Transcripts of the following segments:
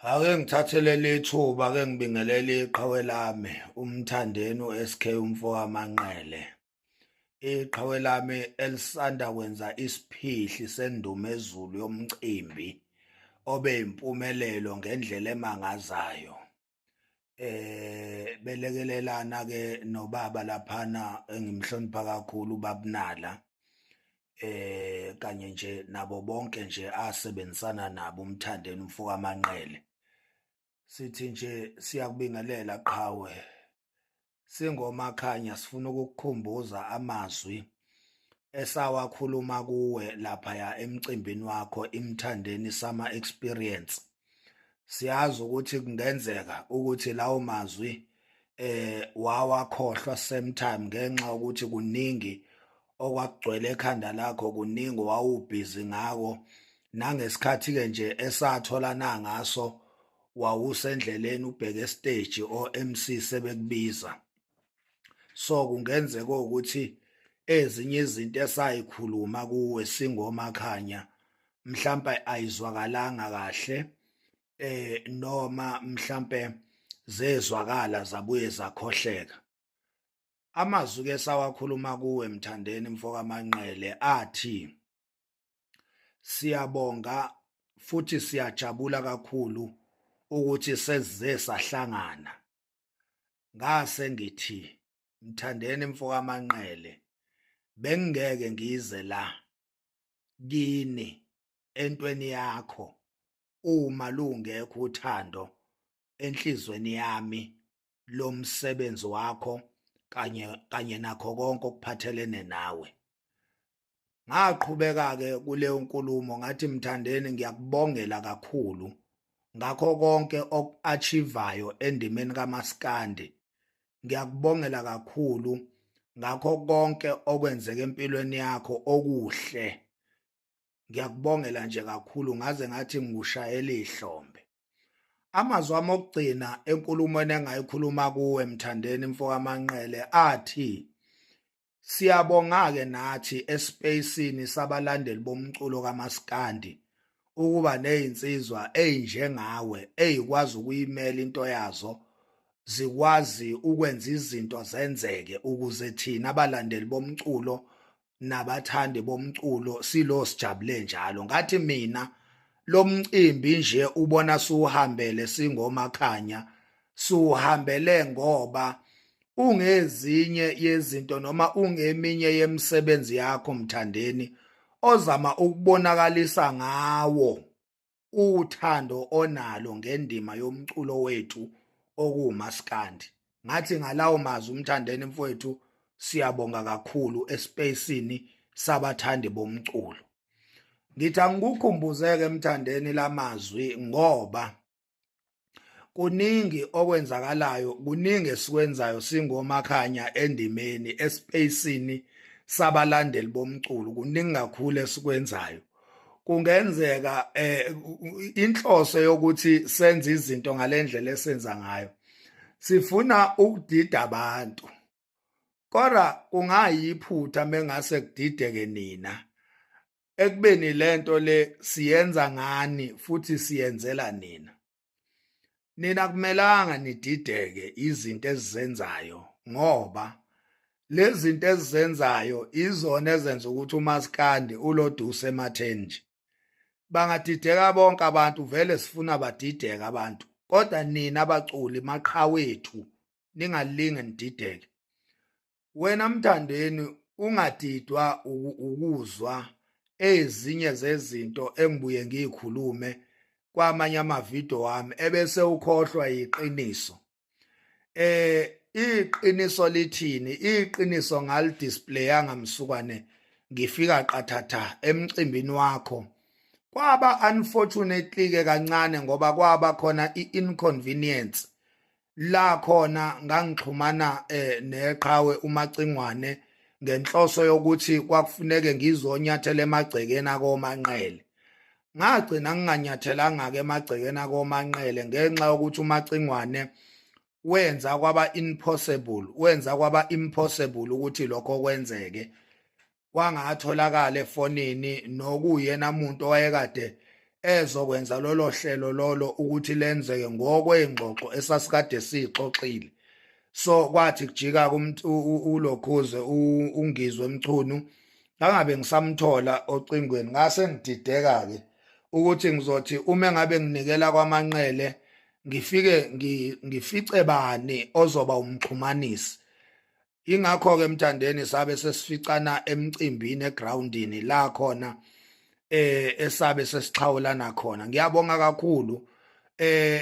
Ake ngithathelele ithuba ake ngibingelele iqhawe lami uMthandeni u-SK Mfokamanqele. Iqhawe lami elisanda kwenza isiphihli sendumezulu yomcimbi obe impumelelo ngendlela emangazayo. Belekelelana-ke nobaba laphana engimhlonipha kakhulu uBabunala, kanye nje nabo bonke nje asebenzisana nabo uMthandeni Mfokamanqele. Sithi nje siyakubingelela qhawe, singomakhanya sifuna ukukukhumbuza amazwi esawakhuluma kuwe laphaya emcimbini wakho iMthandeni Summer Experience. Siyazi ukuthi kungenzeka ukuthi lawo mazwi wawakhohlwa same time ngenxa yokuthi kuningi okwakugcwele ekhanda lakho, kuningi wawubhizi ngako, nangesikhathi-ke nje esatholana ngaso wawusendleleni ubheke esiteji o-MC sebekubiza. So kungenzeka ukuthi ezinye izinto esayikhuluma kuwe singomakhanya mhlampe ayizwakalanga kahle, noma mhlampe zezwakala zabuye zakhohleka. Amazwi-ke esawakhuluma kuwe Mthandeni Mfokamanqele athi, siyabonga futhi siyajabula kakhulu ukuthi sesize sahlangana. Ngase ngithi Mthandeni Mfokamanqele, bengingeke ngize la kini entweni yakho uma lungekho uthando enhlizweni yami lomsebenzi wakho kanye nakho konke okuphathelene nawe. Ngaqhubeka-ke kuleyo nkulumo ngathi Mthandeni, ngiyakubongela kakhulu ngakho konke oku-achieve-ayo endimeni kaMaskandi. Ngiyakubongela kakhulu ngakho konke okwenzeka empilweni yakho okuhle. Ngiyakubongela nje kakhulu ngaze ngathi ngikushayela ihlombe. Amazwi ami okugcina enkulumweni engayikhuluma kuwe Mthandeni Mfokamanqele athi, siyabonga-ke nathi espacini sabalandeli bomculo kaMaskandi ukuba nezinsizwa ey'njengawe ey'kwazi ukuyimela into yazo, zikwazi ukwenza izinto zenzeke ukuze thina abalandeli bomculo nabathandi bomculo silo sijabule njalo. Ngathi mina lo mcimbi nje ubona siwuhambele singomakhanya, siwuhambele ngoba ungezinye yezinto noma ungeminye yemisebenzi yakho Mthandeni ozama ukubonakalisa ngawo uthando onalo ngendima yomculo wethu okuwumaskandi. Ngathi ngalawo mazwi Mthandeni mfowethu, siyabonga kakhulu espacini sabathandi bomculo. Ngithi angikukhumbuze-ke Mthandeni lamazwi ngoba kuningi okwenzakalayo, kuningi esikwenzayo singomakhanya endimeni espacini sabalandeli bomculo, kuningi kakhulu esikwenzayo. Kungenzeka inhloso yokuthi senze izinto ngalendlela esenza ngayo sifuna ukudida abantu, kodwa kungayiphutha mengase kudideke nina ekubeni lento le siyenza ngani futhi siyenzela nina. Nina kumelanga nidideke izinto ezizenzayo ngoba lezi zinto ezizenzayo izona ezenza ukuthi uMaskandi uloduse emathenji. Bangadideka bonke abantu, vele sifuna badideke abantu, kodwa nina abaculi maqhawethu ningalinge nidideke. Wena Mthandeni ungadidwa ukuzwa ezinye zezinto engibuye ngiyikhulume kwamanye amavidiyo wami ebese ukhohlwa iqiniso. Iqiniso lithini? Iqiniso ngalidisplaya ngamsukwane ngifika qathatha emcimbini wakho. Kwaba unfortunately-ke kancane ngoba kwaba khona i-inconvenience la khona ngangixhumana neqhawe uMacingwane ngenhloso yokuthi kwakufuneke ngizonyathela emagcekeni akoManqele. Ngagcina nginganyathelanga-ke emagcekeni akoManqele ngenxa yokuthi uMacingwane wenza kwaba impossible ukuthi lokho kwenzeke. Kwangatholakala efonini nokuyena muntu owayekade ezokwenza lolo hlelo lolo ukuthi lenzeke ngokwengxoxo esasikade sixoxile. So kwathi kujika uLokhuze uNgizwe Mchunu angabe ngisamthola ocingweni ngase ngidideka-ke ukuthi ngizothi uma ngabe nginikela kwaManqele ngifike ngifice bani ozoba umxhumanisi. Ingakho-ke Mthandeni sabe sesificana emcimbini egroundini la khona esabe sesixhawulana khona. Ngiyabonga kakhulu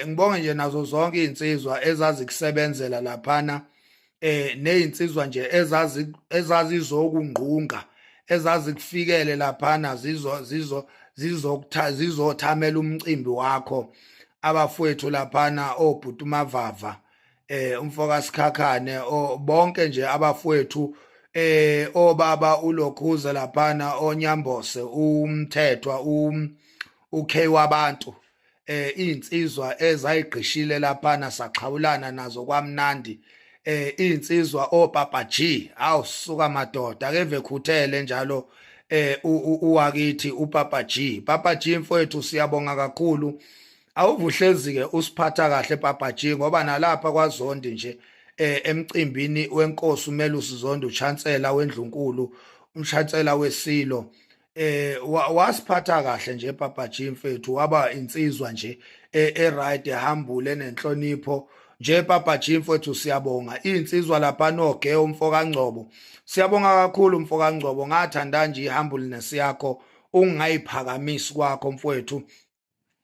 ngibonge nje nazo zonke izinsizwa ezazikusebenzela laphana nezinsizwa nje ezazizokungqunga ezazikufikele laphana zizothamela umcimbi wakho abafowethu laphana obhuti uMavava umfoka Sikhakhane bonke nje abafowethu obaba uLokhuze laphana oNyambose uMthethwa uK wabantu izinsizwa ezayigqishile laphana saxhawulana nazo kwamnandi izinsizwa oPapa G awusuka madoda akeve khuthele njalo uwakithi uPapa G mfowethu siyabonga kakhulu awuvuhlezi ke usiphatha kahle Papa G ngoba nalapha kwaZondi nje emcimbini wenkosi uMelusi Zondo uchancellor weNdlunkulu umchancellor weSilo wasiphatha kahle nje Papa G mfethu waba insizwa nje right ehambule enenhlonipho nje Papa G mfethu siyabonga insizwa lapha noGe umfoka Ngcobo siyabonga kakhulu umfoka Ngcobo ngathanda nje ihumbleness yakho ungayiphakamisi kwakho mfethu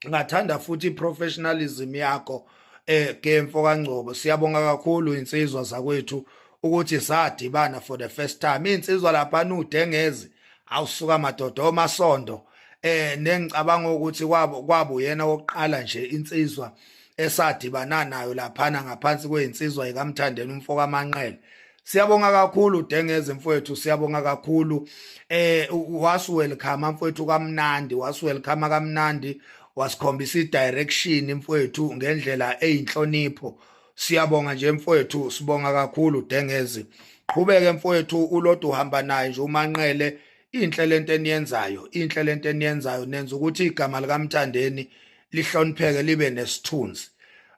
ngathanda futhi iprofessionalism yakho Ge mfoka Ngcobo siyabonga kakhulu insizwa zakwethu ukuthi sadibana for the first time insizwa lapha uDengezi awusuka madoda oMasondo nengicabanga ukuthi kwabo yena oqala nje insizwa esadibana nayo laphana ngaphansi kwezinsizwa ikaMthandeni umfoka Manqele siyabonga kakhulu uDengezi mfowethu siyabonga kakhulu welcome mfowethu kamnandi welcome kamnandi wasikhombisa idirection mfowethu ngendlela eyinhlonipho siyabonga nje mfowethu sibonga kakhulu uDengezi qhubeke mfowethu uLodo uhamba naye nje uManqele inhle lento eniyenzayo nenza ukuthi igama likaMthandeni lihlonipheke libe nesithunzi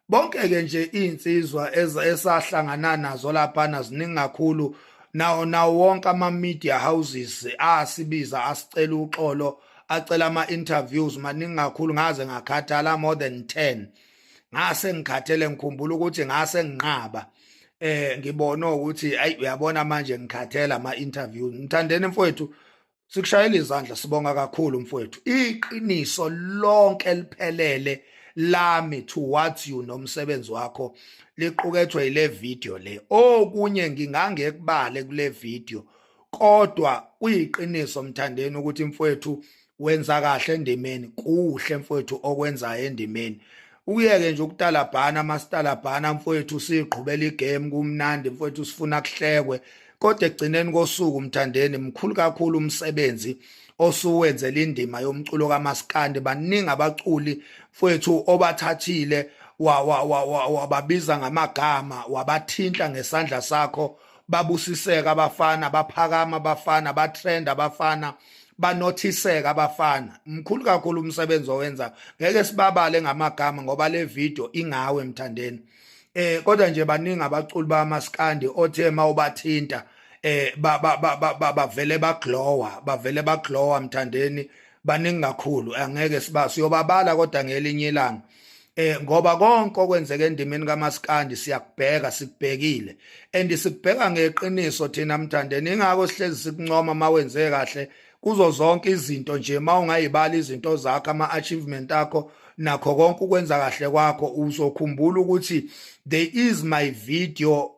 bonke ke nje izinsizwa esahlangana nazo lapha ziningi kakhulu nawo wonke ama media houses asibiza asicela uxolo acela ama interviews maningi kakhulu ngaze ngakhathala more than 10 ngase ngikhathele ngikhumbula ukuthi ngase nginqaba ngibona ukuthi ayi uyabona manje ngikhathela ama interviews Mthandeni mfowethu sikushayela izandla sibonga kakhulu mfowethu iqiniso lonke liphelele lami towards you nomsebenzi wakho liqukethwe ile video le okunye ngingangekubale kule video kodwa kuyiqiniso Mthandeni ukuthi mfowethu wenza kahle endimeni kuhle mfowethu okwenzayo endimeni uyeke nje ukutalabhana amastalabhana mfowethu siqhubela igame kumnandi mfowethu sifuna kuhlekwe kodwa egcineni kosuku Mthandeni mkhulu kakhulu umsebenzi osuwenzela indima yomculo kaMaskandi baningi abaculi mfowethu obathathile wababiza ngamagama wabathinta ngesandla sakho babusiseka abafana baphakama abafana batrend abafana banothiseka abafana mkhulu kakhulu umsebenzi owenza ngeke sibabale ngamagama ngoba le video ingawe Mthandeni kodwa nje baningi abaculi baMaskandi othe mawubathinta bavele baglowa Mthandeni baningi kakhulu angeke siyobabala kodwa ngelinye ilanga ngoba konke okwenzeka endimeni kaMaskandi siyakubheka sikubhekile and sikubheka ngeqiniso thina Mthandeni ingakho sihlezi sikuncoma mawenze kahle kuzo zonke izinto nje mawungayibala izinto zakho ama achievement akho nakho konke ukwenza kahle kwakho uzokhumbula ukuthi there is my video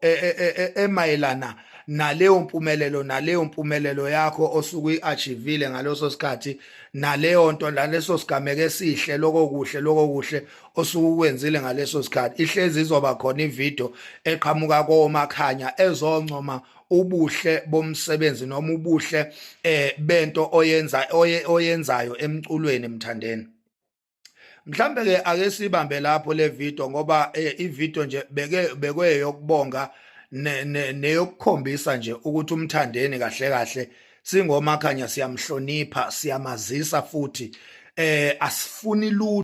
emayelana naleyo mpumelelo yakho osuku iachievile ngaloso sikhathi naleyo nto laleso sigameke esihle lokokuhle osuku kwenzile ngaleso sikhathi ihlezi izoba khona ivideo eqhamuka koMakhanya ezoncoma ubuhle bomsebenzi noma ubuhle bento oyenzayo emculweni Mthandeni mhlambe ke ake sibambe lapho le video ngoba ivideo nje bekwe yokubonga neyokukhombisa nje ukuthi uMthandeni kahle kahle singoMakhanya siyamhlonipha siyamazisa futhi asifuni lutho